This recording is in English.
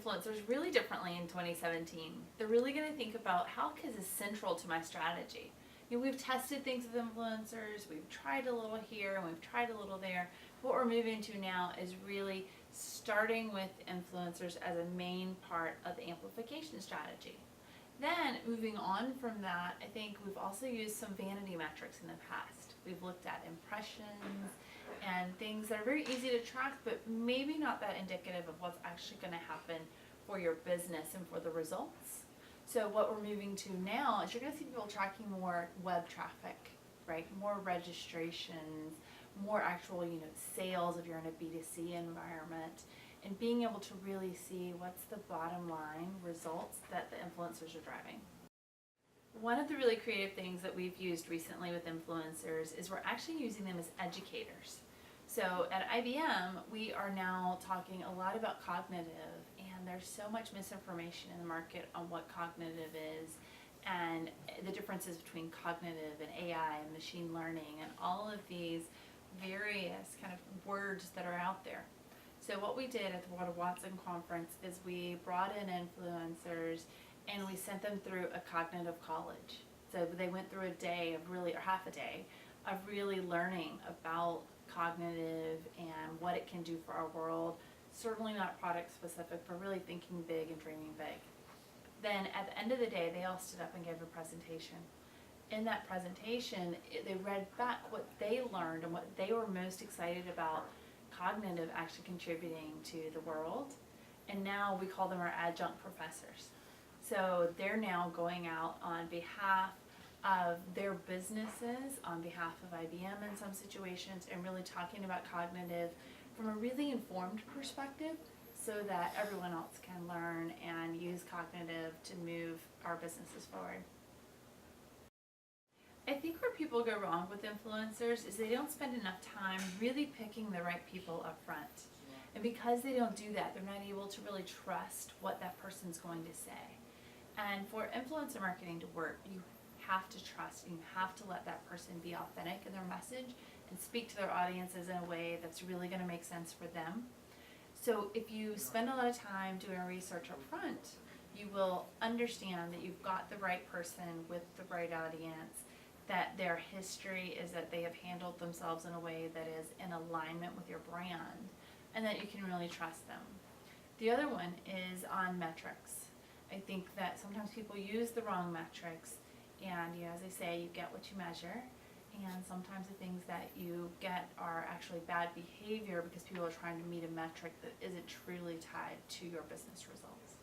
influencers really differently in 2017. They're really going to think about how is this central to my strategy. We've tested things with influencers, we've tried a little here and we've tried a little there. What we're moving to now is really starting with influencers as a main part of the amplification strategy. Then moving on from that, I think we've also used some vanity metrics in the past. We've looked at impressions and things that are very easy to track, but maybe not that indicative of what's actually going to happen for your business and for the results. So what we're moving to now is you're going to see people tracking more web traffic, right? More registrations, more actual, sales if you're in a B2C environment, and being able to really see what's the bottom line results that the influencers are driving. One of the really creative things that we've used recently with influencers is we're actually using them as educators. So at IBM, we are now talking a lot about cognitive, and there's so much misinformation in the market on what cognitive is and the differences between cognitive and AI and machine learning and all of these various kind of words that are out there. So what we did at the Walter Watson conference is we brought in influencers and we sent them through a cognitive college. So they went through a day of really, or half a day, of really learning about cognitive and what it can do for our world. Certainly not product specific, but really thinking big and dreaming big. Then at the end of the day, they all stood up and gave a presentation. In that presentation, they read back what they learned and what they were most excited about cognitive actually contributing to the world. And now we call them our adjunct professors. So they're now going out on behalf of their businesses, on behalf of IBM in some situations, and really talking about cognitive from a really informed perspective so that everyone else can learn and use cognitive to move our businesses forward. I think where people go wrong with influencers is they don't spend enough time really picking the right people up front. And because they don't do that, they're not able to really trust what that person's going to say. And for influencer marketing to work, you have to trust, you have to let that person be authentic in their message and speak to their audiences in a way that's really going to make sense for them. So if you spend a lot of time doing research up front, you will understand that you've got the right person with the right audience, that their history is that they have handled themselves in a way that is in alignment with your brand, and that you can really trust them. The other one is on metrics. I think that sometimes people use the wrong metrics, and as they say, you get what you measure, and sometimes the things that you get are actually bad behavior because people are trying to meet a metric that isn't truly tied to your business results.